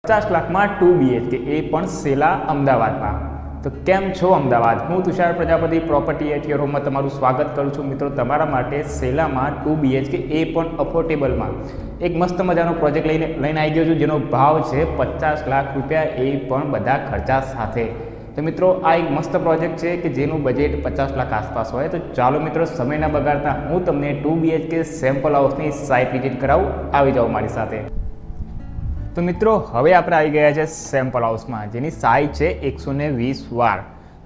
50 લાખમાં 2 BHK એ પણ સેલા અમદાવાદમાં. તો કેમ છો અમદાવાદ? હું Tushar Prajapati property at your હોમમાં તમારું સ્વાગત કરું છું. મિત્રો, તમારા માટે સેલામાં 2 BHK એ પણ અફોર્ડેબલમાં એક મસ્ત મજાનો પ્રોજેક્ટ લઈને આવી ગયો છું, જેનો ભાવ છે 50 લાખ રૂપિયા, એ પણ બધા ખર્ચા સાથે. તો મિત્રો, આ એક મસ્ત પ્રોજેક્ટ છે કે જેનું બજેટ 50 લાખ આસપાસ હોય. તો ચાલો મિત્રો, સમય ના બગાડતા હું તમને 2 BHK સેમ્પલ હાઉસની સાઇટ વિઝિટ કરાવું. આવી જાઓ મારી સાથે. તો મિત્રો, હવે આપણે આવી ગયા છે સેમ્પલ હાઉસમાં, જેની સાઇઝ છે 120 વાર.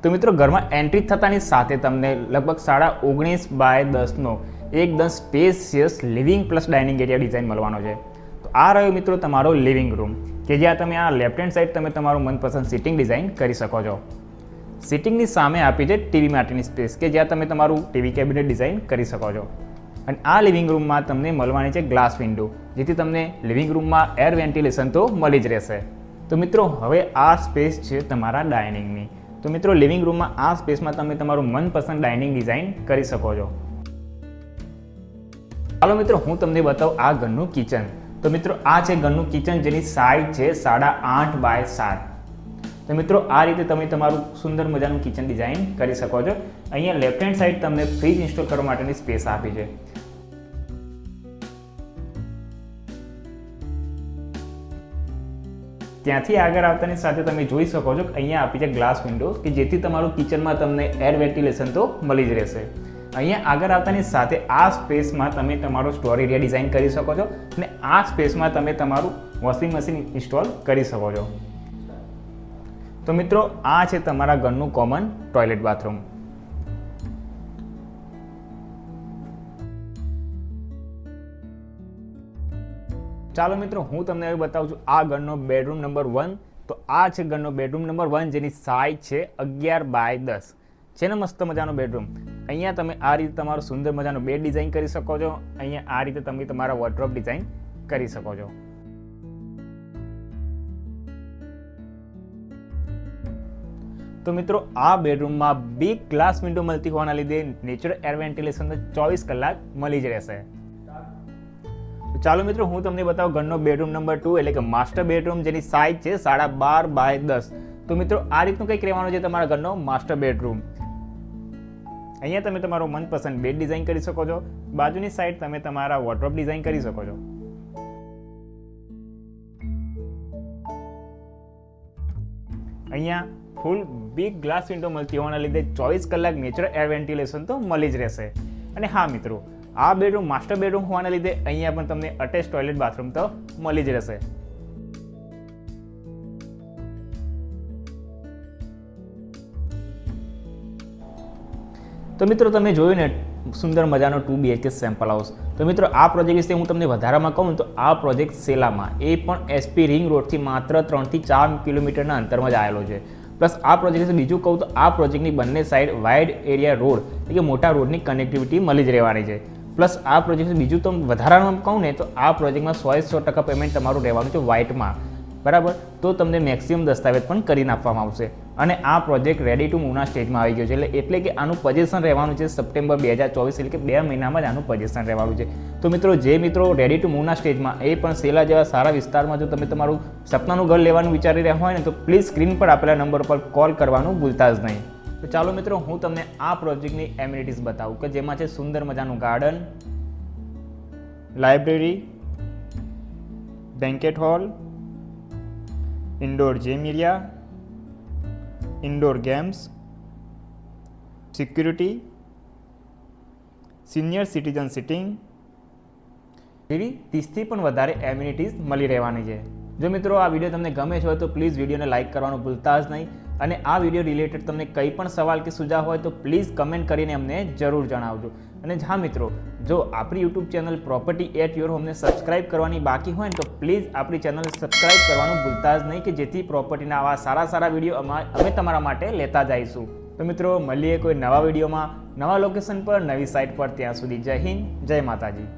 તો મિત્રો, ઘરમાં એન્ટ્રી થતાની સાથે તમને લગભગ 19.5 બાય 10નો એકદમ spacious living plus dining area design મળવાનો છે. તો આ રહ્યો મિત્રો તમારો લિવિંગ રૂમ, કે જ્યાં તમે આ લેફ્ટ હેન્ડ સાઈડ તમે તમારું મનપસંદ સિટિંગ ડિઝાઇન કરી શકો છો. સિટિંગની સામે આપી છે ટીવી માટેની સ્પેસ, કે જ્યાં તમે તમારું ટીવી કેબિનેટ ડિઝાઇન કરી શકો છો. અને આ લિવિંગ રૂમમાં તમને મળવાની છે ગ્લાસ વિન્ડો, જેથી તમને લિવિંગ રૂમમાં એર વેન્ટિલેશન તો મળી જ રહેશે. તો મિત્રો, હવે આ સ્પેસ છે તમારા ડાઇનિંગની. તો મિત્રો, લિવિંગ રૂમમાં આ સ્પેસમાં તમે તમારું મનપસંદ ડાઇનિંગ ડિઝાઇન કરી શકો છો. ચાલો મિત્રો, હું તમને બતાવું આ ઘરનું કિચન. તો મિત્રો, આ છે ઘરનું કિચન, જેની સાઇઝ છે 8.5 બાય 7. તો મિત્રો, આ રીતે તમે તમારું સુંદર મજાનું કિચન ડિઝાઇન કરી શકો છો. અહીંયા લેફ્ટ હેન્ડ સાઈડ તમને ફ્રીજ ઇન્સ્ટોલ કરવા માટેની સ્પેસ આપી છે. ત્યાંથી આગળ આવતાની સાથે તમે જોઈ શકો છો કે અહીંયા આપી છે ગ્લાસ વિન્ડો, કે જેથી તમારું કિચનમાં તમને એર વેન્ટિલેશન તો મળી જ રહેશે. અહીંયા આગળ આવતાની સાથે આ સ્પેસમાં તમે તમારો સ્ટોર એરિયા ડિઝાઇન કરી શકો છો, અને આ સ્પેસમાં તમે તમારું વોશિંગ મશીન ઇન્સ્ટોલ કરી શકો છો. તો મિત્રો, આ છે તમારા ઘરનું કોમન ટોયલેટ બાથરૂમ. ચાલો મિત્રો, હું તમને હવે બતાવું છું આ ઘરનો બેડરૂમ નંબર 1. તો આ છે ઘરનો બેડરૂમ નંબર 1, જેની સાઇઝ છે 11 બાય 10. છે ને મસ્ત મજાનો બેડરૂમ. અહીંયા તમે આ રીતે તમારો સુંદર મજાનો બેડ ડિઝાઇન કરી શકો છો. અહીંયા આ રીતે તમે તમારા વોર્ડરોબ ડિઝાઇન કરી શકો છો. તો મિત્રો, આ બેડરૂમમાં બિગ ગ્લાસ વિન્ડો મળતી હોવાના લીધે નેચરલ એર વેન્ટિલેશન 24 કલાક મળી જ રહેશે. ચાલો મિત્રો, હું તમને બતાવું ઘરનો બેડરૂમ નંબર 2, એટલે કે માસ્ટર બેડરૂમ, જેની સાઇઝ છે 12.5 બાય 10. તો મિત્રો, આ રીતનું કંઈક રહેવાનું છે તમારા ઘરનો માસ્ટર બેડરૂમ. અહીંયા તમે તમારો મનપસંદ બેડ ડિઝાઇન કરી શકો છો. બાજુની સાઈડ તમે તમારા વોર્ડરોબ ડિઝાઇન કરી શકો છો. અહીંયા ફૂલ બિગ ગ્લાસ વિન્ડો મળતી હોવાના લીધે 24 કલાક નેચરલ એર વેન્ટિલેશન તો મળી જ રહેશે. અને હા મિત્રો, આ બેડરૂમ માસ્ટર બેડરૂમ હોવાના લીધે અહીંયા પણ તમને અટેચ ટોયલેટ બાથરૂમ તો મળી જ રહેશે. તો મિત્રો, તમે જોયું ને સુંદર મજાનો 2 BHK સેમ્પલ હાઉસ. તો મિત્રો, આ પ્રોજેક્ટ વિશે હું તમને વધારામાં કહું તો આ પ્રોજેક્ટ સેલામાં, એ પણ SP રિંગ રોડથી માત્ર 3 થી 4 કિલોમીટરના અંતરમાં જ આવેલો છે. પ્લસ આ પ્રોજેક્ટ વિશે બીજું કહું તો આ પ્રોજેક્ટની બંને સાઈડ વાઇડ એરિયા રોડ, એટલે કે મોટા રોડની કનેક્ટિવિટી મળી જ રહેવાની છે. પ્લસ આ પ્રોજેક્ટ બીજું તો વધારામાં કહું ને તો આ પ્રોજેક્ટમાં 100% પેમેન્ટ તમારું રહેવાનું છે વ્હાઇટમાં, બરાબર. તો તમને મેક્સિમમ દસ્તાવેજ પણ કરીને આપવામાં આવશે. અને આ પ્રોજેક્ટ રેડી ટુ મૂવના સ્ટેજમાં આવી ગયો છે, એટલે કે આનું પોઝિશન રહેવાનું છે સપ્ટેમ્બર 2024, એટલે કે 2 મહિનામાં જ આનું પોઝિશન રહેવાનું છે. તો મિત્રો, જે મિત્રો રેડી ટુ મૂવના સ્ટેજમાં, એ પણ સેલા જેવા સારા વિસ્તારમાં જો તમે તમારું સપનાનું ઘર લેવાનું વિચારી રહ્યા હોય ને, તો પ્લીઝ સ્ક્રીન પર આપેલા નંબર પર કોલ કરવાનું ભૂલતા જ નહીં. તો ચાલો મિત્રો, હું તમને આ પ્રોજેક્ટની એમિનિટીઝ બતાવું, કે જેમાં છે સુંદર મજાનું garden, library, banquet hall, indoor gym area, indoor games, security, senior citizen sitting, એવી 30થી પણ વધારે એમિનિટીઝ મળી રહેવાની છે. જો મિત્રો, આ વિડીયો તમને ગમે છે તો પ્લીઝ વિડીયોને લાઇક કરવાનું ભૂલતા જ નહીં. અને આ વિડીયો રિલેટેડ તમને કંઈ પણ સવાલ કે સુઝાવ હોય તો પ્લીઝ કમેન્ટ કરીને અમને જરૂર જણાવજો. અને હા મિત્રો, જો આપણી YouTube channel property at your હોમને સબસ્ક્રાઇબ કરવાની બાકી હોય ને તો પ્લીઝ આપણી ચેનલ સબસ્ક્રાઇબ કરવાનું ભૂલતા જ નહીં, કે જેથી પ્રોપર્ટીના આવા સારા સારા વિડીયો અમે તમારા માટે લેતા જઈશું. તો મિત્રો, મળીએ કોઈ નવા વિડીયોમાં, નવા લોકેશન પર, નવી સાઇટ પર. ત્યાં સુધી જય હિન્દ, જય માતાજી.